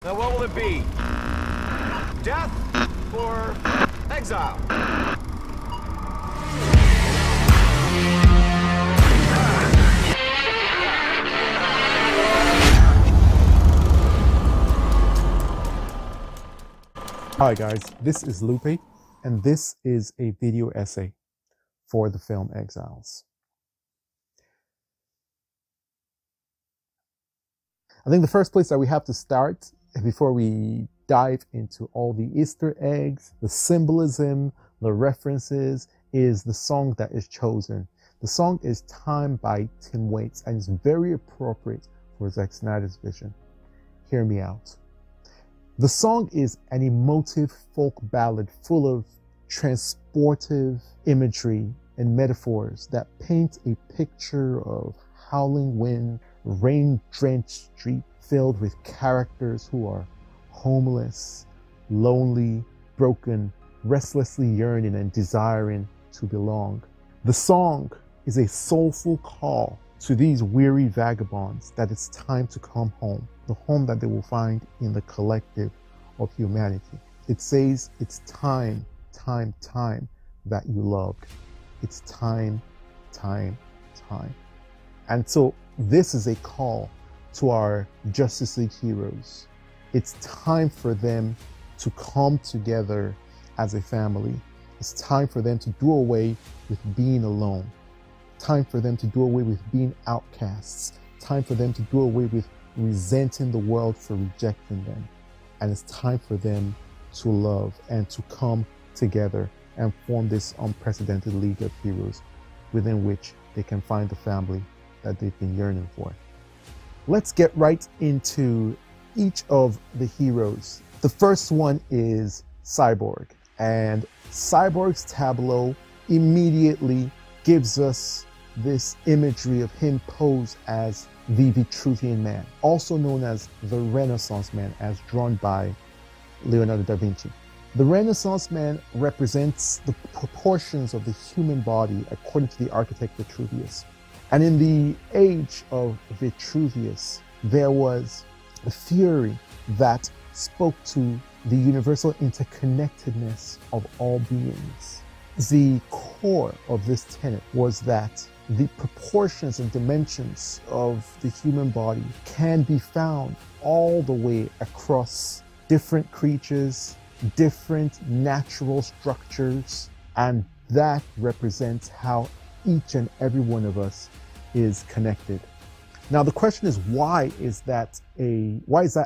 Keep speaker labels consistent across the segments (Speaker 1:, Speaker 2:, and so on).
Speaker 1: Now what will it be? Death or exile?
Speaker 2: Hi guys, this is Lupe, and this is a video essay for the film Exiles. I think the first place that we have to start before we dive into all the Easter eggs, the symbolism, the references, is the song that is chosen. The song is Time by Tim Waits, and it's very appropriate for Zack Snyder's vision. Hear me out. The song is an emotive folk ballad full of transportive imagery and metaphors that paint a picture of howling wind, rain-drenched street filled with characters who are homeless, lonely, broken, restlessly yearning and desiring to belong. The song is a soulful call to these weary vagabonds that it's time to come home, the home that they will find in the collective of humanity. It says it's time that you loved. It's time. And so this is a call to our Justice League heroes. It's time for them to come together as a family. It's time for them to do away with being alone. Time for them to do away with being outcasts. Time for them to do away with resenting the world for rejecting them. And it's time for them to love and to come together and form this unprecedented league of heroes within which they can find the family that they've been yearning for. Let's get right into each of the heroes. The first one is Cyborg, and Cyborg's tableau immediately gives us this imagery of him posed as the Vitruvian Man, also known as the Renaissance Man, as drawn by Leonardo da Vinci. The Renaissance Man represents the proportions of the human body according to the architect Vitruvius. And in the age of Vitruvius, there was a theory that spoke to the universal interconnectedness of all beings. The core of this tenet was that the proportions and dimensions of the human body can be found all the way across different creatures, different natural structures, and that represents how each and every one of us is connected. Now the question is, why is that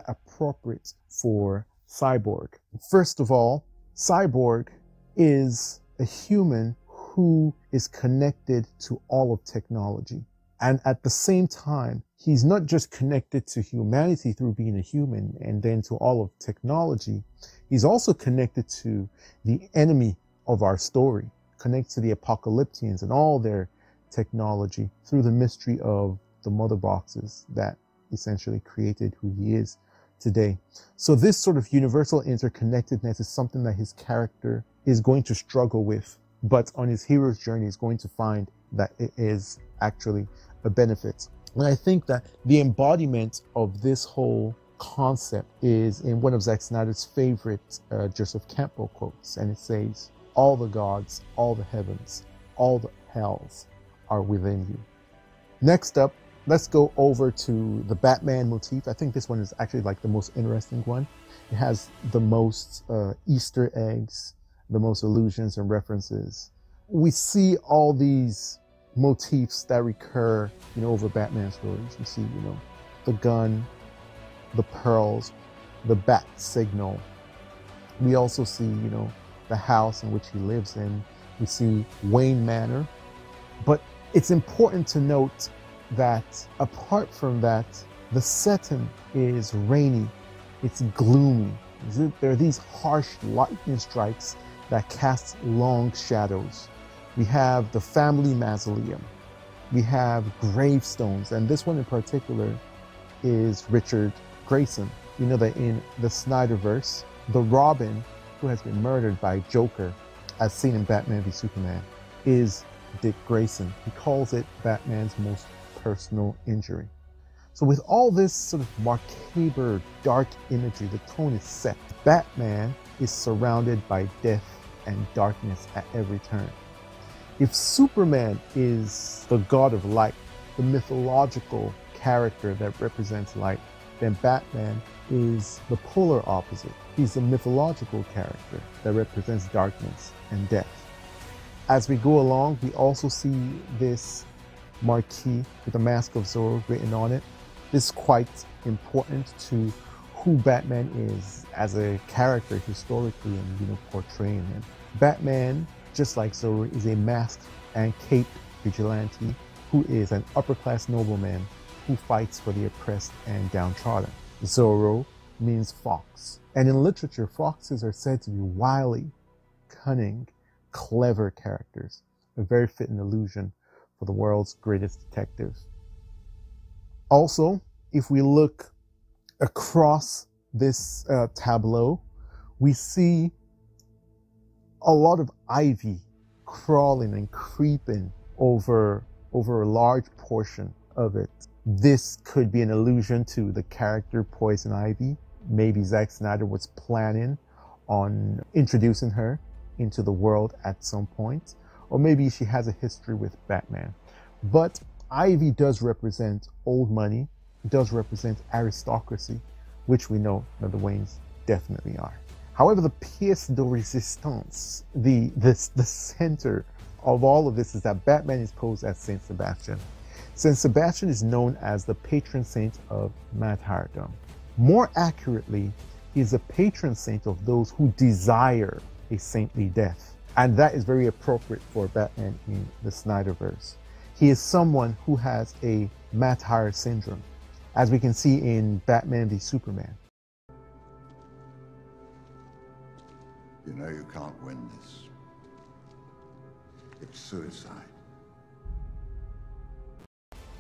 Speaker 2: appropriate for Cyborg? First of all, Cyborg is a human who is connected to all of technology. And at the same time, he's not just connected to humanity through being a human and then to all of technology, he's also connected to the enemy of our story, connected to the Apocalyptians and all their technology through the mystery of the mother boxes that essentially created who he is today. So this sort of universal interconnectedness is something that his character is going to struggle with, but on his hero's journey is going to find that it is actually a benefit. And I think that the embodiment of this whole concept is in one of Zack Snyder's favorite Joseph Campbell quotes, and it says, "All the gods, all the heavens, all the hells are within you." Next up, let's go over to the Batman motif. I think this one is actually like the most interesting one. It has the most Easter eggs, the most allusions and references. We see all these motifs that recur, over Batman stories. We see, the gun, the pearls, the bat signal. We also see, the house in which he lives in. We see Wayne Manor. But it's important to note that apart from that, the setting is rainy, it's gloomy. There are these harsh lightning strikes that cast long shadows. We have the family mausoleum. We have gravestones, and this one in particular is Richard Grayson. You know that in the Snyderverse, the Robin who has been murdered by Joker, as seen in Batman v Superman, is Dick Grayson. He calls it Batman's most personal injury. So with all this sort of macabre, dark imagery, the tone is set. Batman is surrounded by death and darkness at every turn. If Superman is the god of light, the mythological character that represents light, then Batman is the polar opposite. He's the mythological character that represents darkness and death. As we go along, we also see this marquee with the Mask of Zorro written on it. This is quite important to who Batman is as a character historically and portraying him. Batman, just like Zorro, is a masked and caped vigilante who is an upper-class nobleman who fights for the oppressed and downtrodden. Zorro means fox, and in literature, foxes are said to be wily, cunning, clever characters, a very fitting allusion for the world's greatest detective. Also, if we look across this tableau, we see a lot of ivy crawling and creeping over a large portion of it. This could be an allusion to the character Poison Ivy. Maybe Zack Snyder was planning on introducing her into the world at some point, or maybe she has a history with Batman. But Ivy does represent old money, does represent aristocracy, which we know that the Waynes definitely are. However, the pièce de résistance, the center of all of this, is that Batman is posed as Saint Sebastian. Saint Sebastian is known as the patron saint of martyrdom. More accurately, he is the patron saint of those who desire a saintly death. And that is very appropriate for Batman in the Snyderverse. He is someone who has a martyr syndrome, as we can see in Batman v Superman.
Speaker 3: You know you can't win this. It's suicide.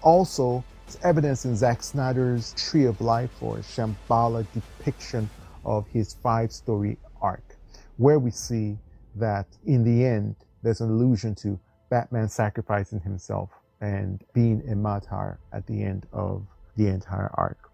Speaker 2: Also, it's evidence in Zack Snyder's Tree of Life, or Shambhala depiction of his 5-story arc, where we see that in the end, there's an allusion to Batman sacrificing himself and being a martyr at the end of the entire arc.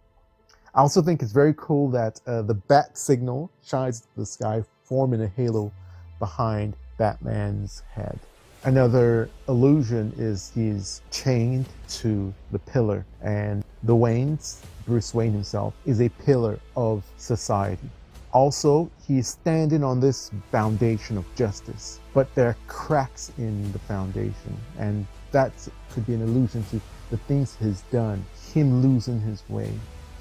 Speaker 2: I also think it's very cool that the bat signal shines in the sky, forming a halo behind Batman's head. Another allusion is he's chained to the pillar, and the Waynes, Bruce Wayne himself, is a pillar of society. Also, he's standing on this foundation of justice, but there are cracks in the foundation, and that could be an allusion to the things he's done, him losing his way,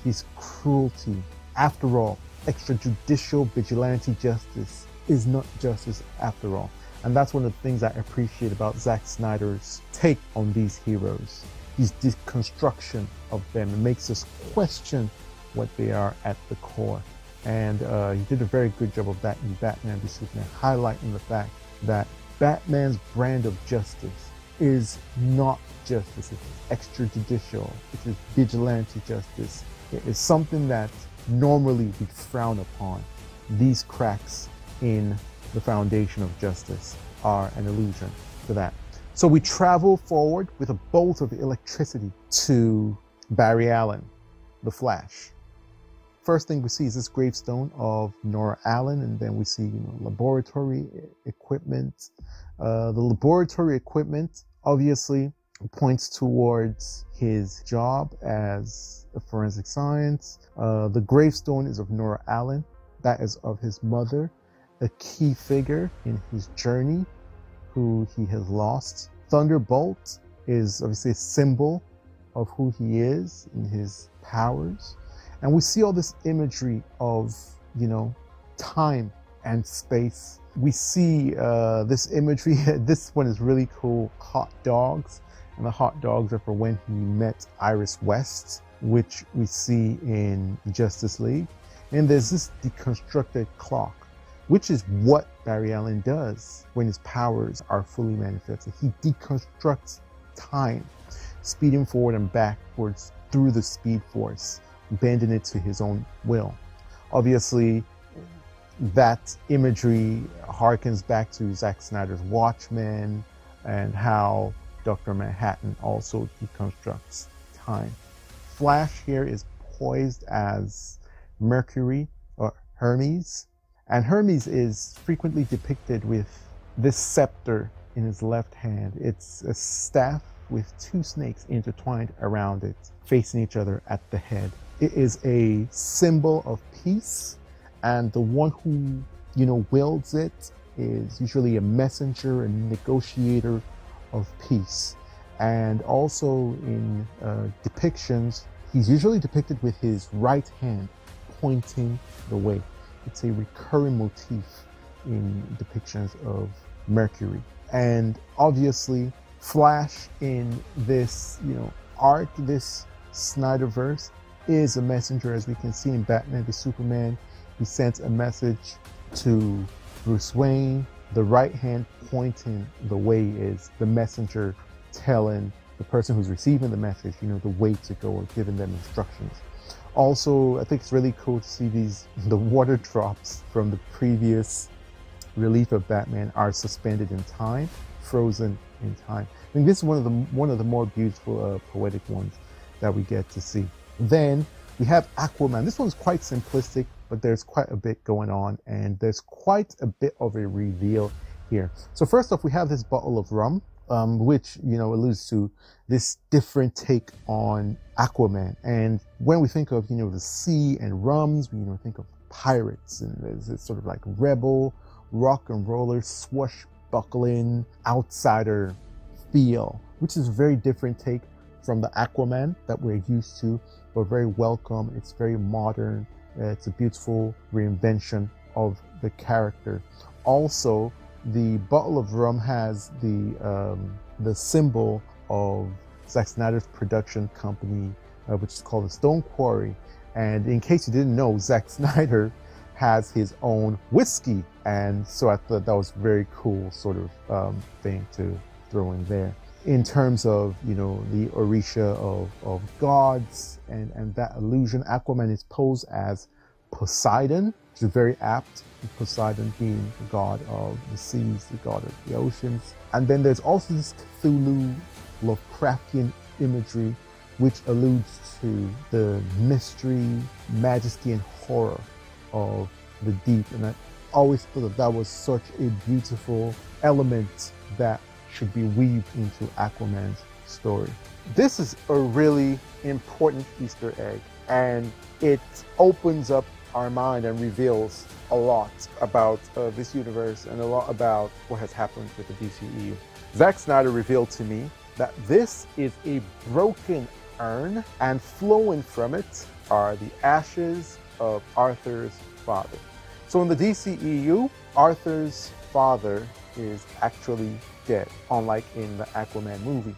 Speaker 2: his cruelty. After all, extrajudicial vigilante justice is not justice after all. And that's one of the things I appreciate about Zack Snyder's take on these heroes. His deconstruction of them. It makes us question what they are at the core. And he did a very good job of that in Batman v Superman, highlighting the fact that Batman's brand of justice is not justice, it's extrajudicial, it is vigilante justice. It is something that normally we frown upon. These cracks in the foundation of justice are an allusion to that. So we travel forward with a bolt of electricity to Barry Allen, the Flash. First thing we see is this gravestone of Nora Allen, and then we see laboratory equipment. The laboratory equipment obviously points towards his job as a forensic science. The gravestone is of Nora Allen, that is of his mother, a key figure in his journey who he has lost. Thunderbolt is obviously a symbol of who he is in his powers. And we see all this imagery of, time and space. We see this imagery, this one is really cool, hot dogs. And the hot dogs are for when he met Iris West, which we see in Justice League. And there's this deconstructed clock, which is what Barry Allen does when his powers are fully manifested. He deconstructs time, speeding forward and backwards through the Speed Force, bending it to his own will. Obviously, that imagery harkens back to Zack Snyder's Watchmen and how Dr. Manhattan also deconstructs time. Flash here is poised as Mercury or Hermes. And Hermes is frequently depicted with this scepter in his left hand. It's a staff with two snakes intertwined around it, facing each other at the head. It is a symbol of peace, and the one who, wields it is usually a messenger, a negotiator of peace. And also in depictions, he's usually depicted with his right hand pointing the way. It's a recurring motif in depictions of Mercury. And obviously, Flash in this, art, this Snyderverse, is a messenger. As we can see in Batman v Superman, he sends a message to Bruce Wayne. The right hand pointing the way is the messenger telling the person who's receiving the message, the way to go, or giving them instructions. Also, I think it's really cool to see the water drops from the previous relief of Batman are suspended in time, frozen in time. I think this is one of the more beautiful poetic ones that we get to see. Then we have Aquaman. This one's quite simplistic, but there's quite a bit going on, and there's quite a bit of a reveal here. So first off, we have this bottle of rum, which alludes to this different take on Aquaman. And when we think of the sea and rums, we think of pirates, and there's this sort of like rebel, rock and roller, swashbuckling, outsider feel, which is a very different take from the Aquaman that we're used to, but very welcome. It's very modern. It's a beautiful reinvention of the character. Also, the bottle of rum has the symbol of Zack Snyder's production company, which is called the Stone Quarry. And in case you didn't know, Zack Snyder has his own whiskey, and so I thought that was very cool sort of thing to throw in there. In terms of the Orisha of gods and that illusion, Aquaman is posed as Poseidon, which is very apt. Poseidon being the god of the seas, the god of the oceans. And then there's also this Cthulhu Lovecraftian imagery, which alludes to the mystery, majesty, and horror of the deep. And I always thought that was such a beautiful element that should be weaved into Aquaman's story. This is a really important Easter egg, and it opens up our mind and reveals a lot about this universe and a lot about what has happened with the DCEU. Zack Snyder revealed to me that this is a broken urn, and flowing from it are the ashes of Arthur's father. So in the DCEU, Arthur's father is actually dead, unlike in the Aquaman movie.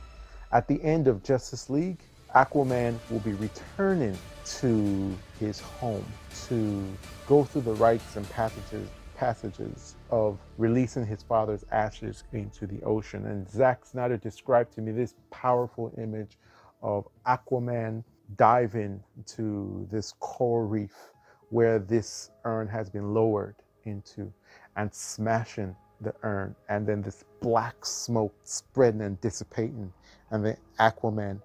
Speaker 2: At the end of Justice League, Aquaman will be returning to his home to go through the rites and passages of releasing his father's ashes into the ocean. And Zack Snyder described to me this powerful image of Aquaman diving to this coral reef where this urn has been lowered into, and smashing the urn, and then this black smoke spreading and dissipating, and then Aquaman,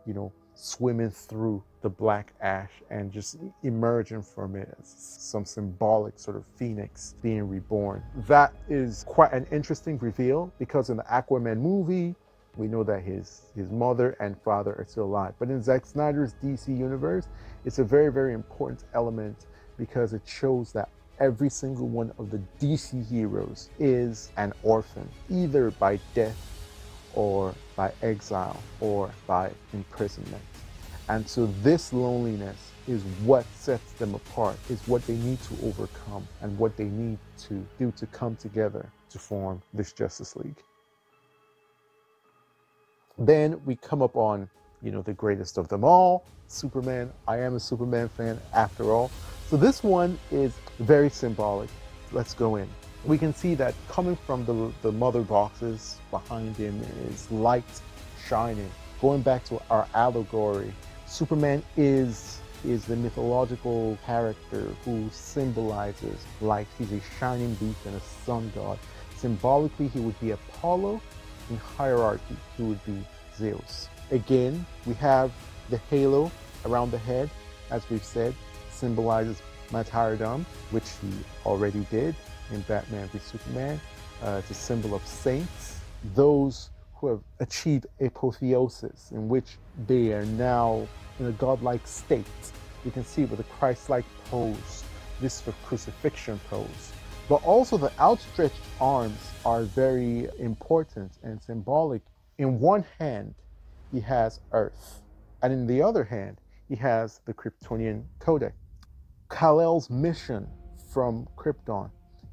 Speaker 2: swimming through the black ash and just emerging from it as some symbolic sort of phoenix being reborn. That is quite an interesting reveal, because in the Aquaman movie, we know that his mother and father are still alive. But in Zack Snyder's DC universe, it's a very, very important element, because it shows that every single one of the DC heroes is an orphan, either by death or by exile or by imprisonment. And so this loneliness is what sets them apart, is what they need to overcome, and what they need to do to come together to form this Justice League. Then we come up on, the greatest of them all, Superman. I am a Superman fan after all. So this one is very symbolic. Let's go in. We can see that coming from the mother boxes behind him is light shining. Going back to our allegory, Superman is the mythological character who symbolizes light. He's a shining beacon, a sun god. Symbolically, he would be Apollo. In hierarchy, he would be Zeus. Again, we have the halo around the head, as we've said, symbolizes martyrdom, which he already did in Batman v Superman. It's a symbol of saints, those who have achieved apotheosis, in which they are now in a godlike state. You can see with a Christ-like pose, this is a crucifixion pose. But also the outstretched arms are very important and symbolic. In one hand, he has Earth, and in the other hand, he has the Kryptonian Codex. Kal-El's mission from Krypton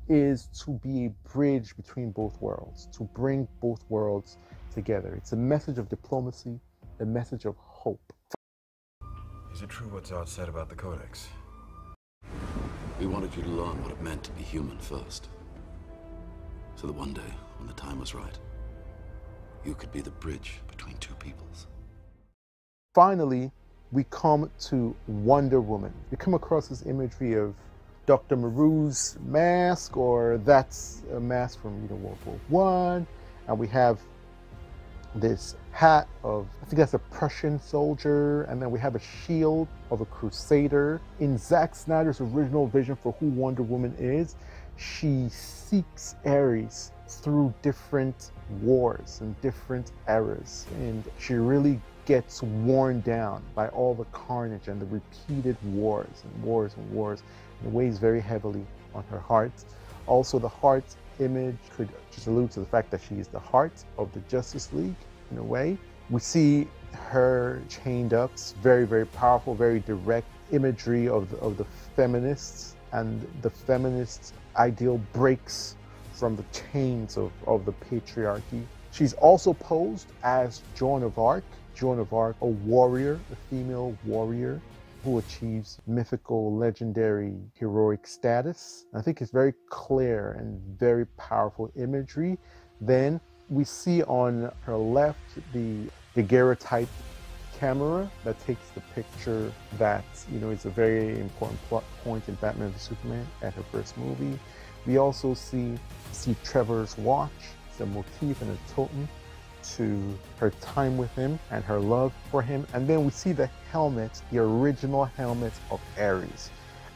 Speaker 2: is to be a bridge between both worlds, to bring both worlds together. It's a message of diplomacy, a message of hope.
Speaker 4: Is it true what Zod said about the Codex?
Speaker 5: We wanted you to learn what it meant to be human first. So that one day, when the time was right, you could be the bridge between two peoples.
Speaker 2: Finally, we come to Wonder Woman. We come across this imagery of Dr. Moreau's mask, or that's a mask from World War I. And we have this hat of, I think that's a Prussian soldier, and then we have a shield of a crusader. In Zack Snyder's original vision for who Wonder Woman is, she seeks Ares through different wars and different eras, and she really gets worn down by all the carnage and the repeated wars and wars and wars, and it weighs very heavily on her heart. Also, the heart image could just allude to the fact that she is the heart of the Justice League in a way. We see her chained up. It's very, very powerful, very direct imagery of the feminists, and the feminist ideal breaks from the chains of the patriarchy. She's also posed as Joan of Arc. Joan of Arc, a warrior, a female warrior who achieves mythical, legendary, heroic status. I think it's very clear and very powerful imagery. Then we see on her left the daguerreotype camera that takes the picture that, is a very important plot point in Batman v Superman at her first movie. We also see Trevor's watch. It's a motif and a totem to her time with him and her love for him. And then we see the helmet, the original helmet of Ares.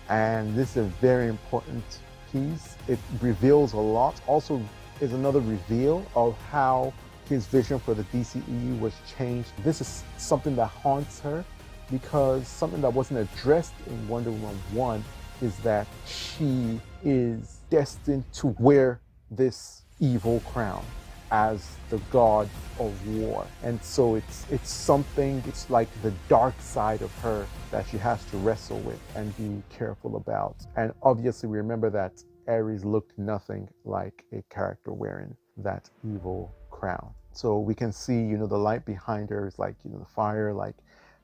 Speaker 2: And this is a very important piece. It reveals a lot. Also is another reveal of how his vision for the DCEU was changed. This is something that haunts her, because something that wasn't addressed in Wonder Woman 1 is that she is destined to wear this evil crown as the god of war. And so it's something, it's like the dark side of her that she has to wrestle with and be careful about. And obviously we remember that Ares looked nothing like a character wearing that evil crown. So we can see, the light behind her is like, the fire, like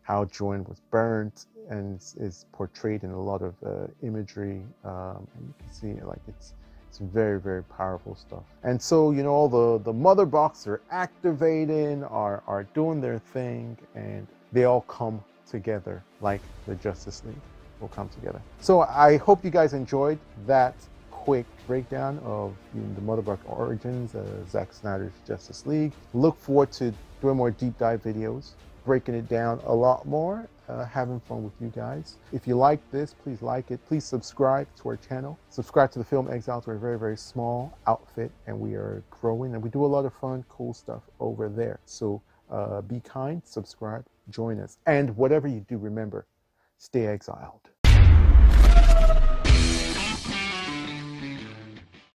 Speaker 2: how Joan was burnt, and is portrayed in a lot of imagery. And you can see like it's very, very powerful stuff. And so, all the mother boxes are activating, are doing their thing, and they all come together like the Justice League will come together. So I hope you guys enjoyed that quick breakdown of the Motherbox Origins, Zack Snyder's Justice League. Look forward to doing more deep dive videos, breaking it down a lot more, having fun with you guys. If you like this, please like it. Please subscribe to our channel. Subscribe to the Film Exiles. We're a very, very small outfit, and we are growing, and we do a lot of fun, cool stuff over there. So be kind, subscribe, join us. And whatever you do, remember, stay exiled.